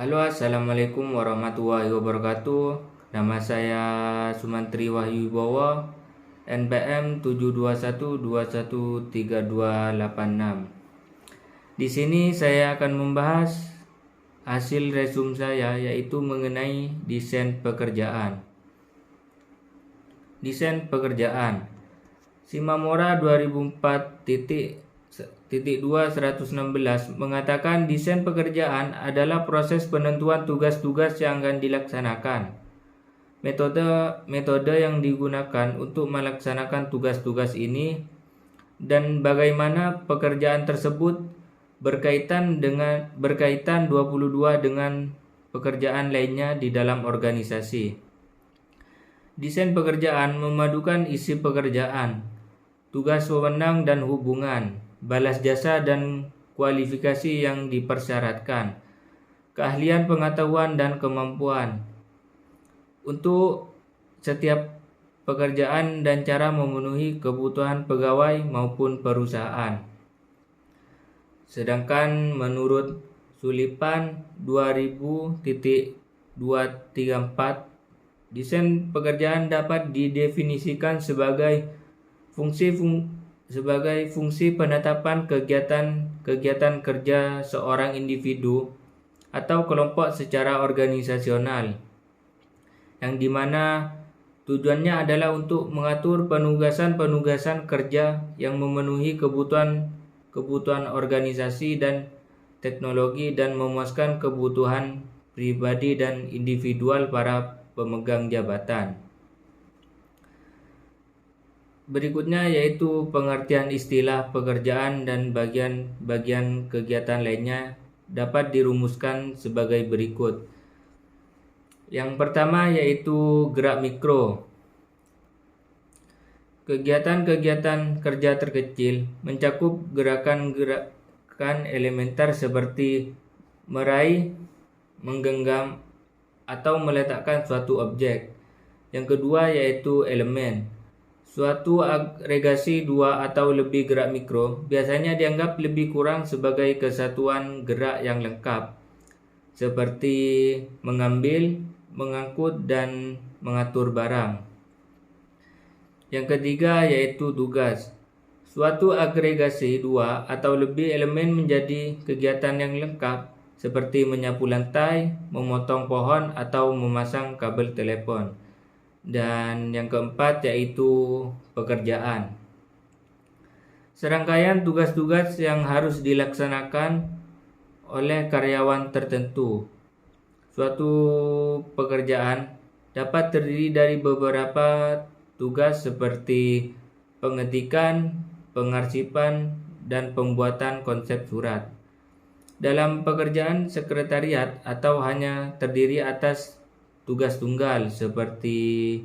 Halo, assalamualaikum warahmatullahi wabarakatuh. Nama saya Sumantri Wahyu Wibowo, NPM 721213286. Di sini saya akan membahas hasil resum saya, yaitu mengenai desain pekerjaan. Desain pekerjaan Shimamura 2004.2/116 mengatakan desain pekerjaan adalah proses penentuan tugas-tugas yang akan dilaksanakan. Metode yang digunakan untuk melaksanakan tugas-tugas ini dan bagaimana pekerjaan tersebut berkaitan 22 dengan pekerjaan lainnya di dalam organisasi. Desain pekerjaan memadukan isi pekerjaan, tugas wewenang dan hubungan, balas jasa dan kualifikasi yang dipersyaratkan, keahlian pengetahuan dan kemampuan untuk setiap pekerjaan dan cara memenuhi kebutuhan pegawai maupun perusahaan. Sedangkan menurut Sulipan 2000.234, desain pekerjaan dapat didefinisikan sebagai fungsi penetapan kegiatan kerja seorang individu atau kelompok secara organisasional, yang dimana tujuannya adalah untuk mengatur penugasan kerja yang memenuhi kebutuhan organisasi dan teknologi dan memuaskan kebutuhan pribadi dan individual para pemegang jabatan. Berikutnya yaitu pengertian istilah pekerjaan dan bagian-bagian kegiatan lainnya dapat dirumuskan sebagai berikut. Yang pertama yaitu gerak mikro. Kegiatan-kegiatan kerja terkecil mencakup gerakan elementer seperti meraih, menggenggam, atau meletakkan suatu objek. Yang kedua yaitu elemen. Suatu agregasi dua atau lebih gerak mikro biasanya dianggap lebih kurang sebagai kesatuan gerak yang lengkap, seperti mengambil, mengangkut, dan mengatur barang. Yang ketiga yaitu tugas. Suatu agregasi dua atau lebih elemen menjadi kegiatan yang lengkap, seperti menyapu lantai, memotong pohon, atau memasang kabel telepon. Dan yang keempat yaitu pekerjaan. Serangkaian tugas-tugas yang harus dilaksanakan oleh karyawan tertentu. Suatu pekerjaan dapat terdiri dari beberapa tugas seperti pengetikan, pengarsipan, dan pembuatan konsep surat. Dalam pekerjaan sekretariat atau hanya terdiri atas tugas tunggal seperti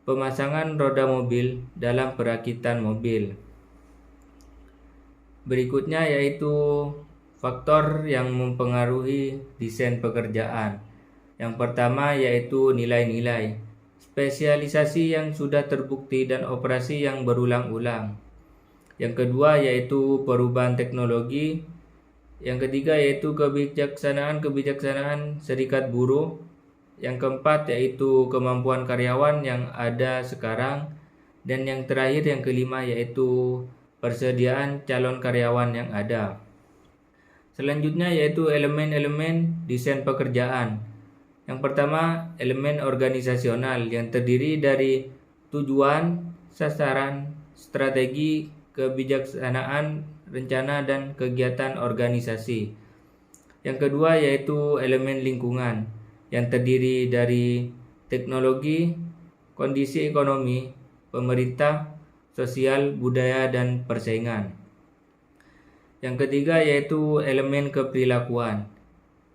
pemasangan roda mobil dalam perakitan mobil. Berikutnya yaitu faktor yang mempengaruhi desain pekerjaan. Yang pertama yaitu nilai-nilai, spesialisasi yang sudah terbukti dan operasi yang berulang-ulang. Yang kedua yaitu perubahan teknologi. Yang ketiga yaitu kebijaksanaan serikat buruh. Yang keempat yaitu kemampuan karyawan yang ada sekarang. Dan yang terakhir yang kelima yaitu persediaan calon karyawan yang ada. Selanjutnya yaitu elemen-elemen desain pekerjaan. Yang pertama, elemen organisasional yang terdiri dari tujuan, sasaran, strategi, kebijaksanaan, rencana, dan kegiatan organisasi. Yang kedua yaitu elemen lingkungan yang terdiri dari teknologi, kondisi ekonomi, pemerintah, sosial, budaya, dan persaingan. Yang ketiga yaitu elemen keperilakuan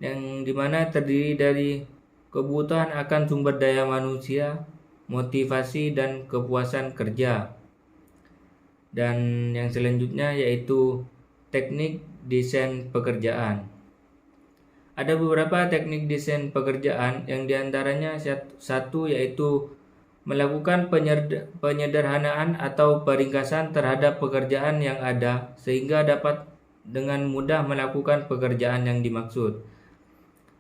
yang dimana terdiri dari kebutuhan akan sumber daya manusia, motivasi, dan kepuasan kerja. Dan yang selanjutnya yaitu teknik desain pekerjaan. Ada beberapa teknik desain pekerjaan yang diantaranya satu yaitu melakukan penyederhanaan atau peringkasan terhadap pekerjaan yang ada sehingga dapat dengan mudah melakukan pekerjaan yang dimaksud.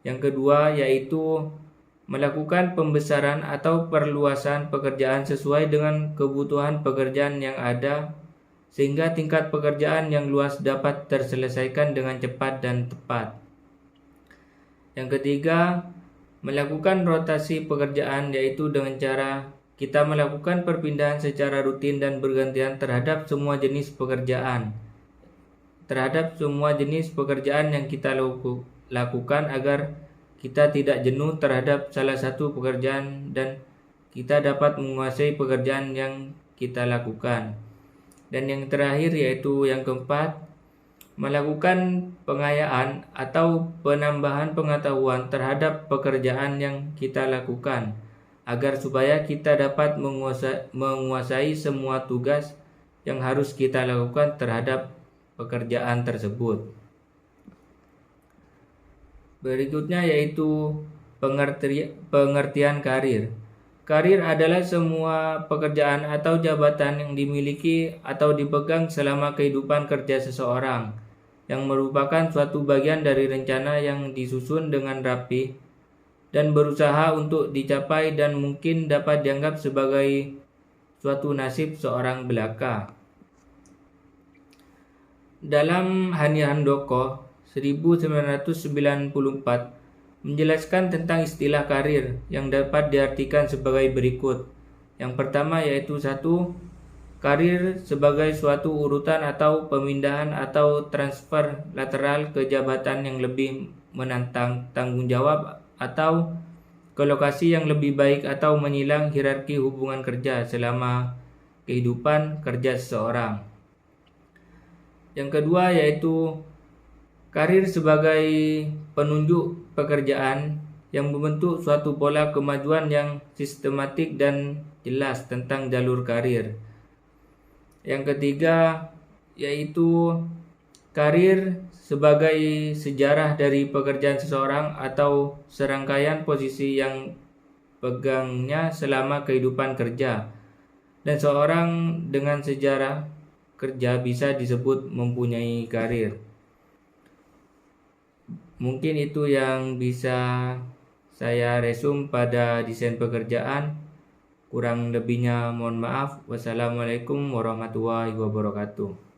Yang kedua yaitu melakukan pembesaran atau perluasan pekerjaan sesuai dengan kebutuhan pekerjaan yang ada sehingga tingkat pekerjaan yang luas dapat terselesaikan dengan cepat dan tepat. Yang ketiga, melakukan rotasi pekerjaan yaitu dengan cara kita melakukan perpindahan secara rutin dan bergantian terhadap semua jenis pekerjaan. Yang kita lakukan agar kita tidak jenuh terhadap salah satu pekerjaan dan kita dapat menguasai pekerjaan yang kita lakukan. Dan yang terakhir yaitu yang keempat, melakukan pengayaan atau penambahan pengetahuan terhadap pekerjaan yang kita lakukan agar supaya kita dapat menguasai semua tugas yang harus kita lakukan terhadap pekerjaan tersebut. Berikutnya yaitu pengertian karir. Karir adalah semua pekerjaan atau jabatan yang dimiliki atau dipegang selama kehidupan kerja seseorang, yang merupakan suatu bagian dari rencana yang disusun dengan rapi dan berusaha untuk dicapai dan mungkin dapat dianggap sebagai suatu nasib seorang belaka. Dalam Hani Handoko 1994 menjelaskan tentang istilah karir yang dapat diartikan sebagai berikut. Yang pertama yaitu 1. Karir sebagai suatu urutan atau pemindahan atau transfer lateral ke jabatan yang lebih menantang tanggung jawab atau ke lokasi yang lebih baik atau menyilang hierarki hubungan kerja selama kehidupan kerja seseorang. Yang kedua yaitu karir sebagai penunjuk pekerjaan yang membentuk suatu pola kemajuan yang sistematik dan jelas tentang jalur karir. Yang ketiga yaitu karir sebagai sejarah dari pekerjaan seseorang atau serangkaian posisi yang pegangnya selama kehidupan kerja. Dan seorang dengan sejarah kerja bisa disebut mempunyai karir. Mungkin itu yang bisa saya resum pada desain pekerjaan. Kurang lebihnya mohon maaf. Wassalamualaikum warahmatullahi wabarakatuh.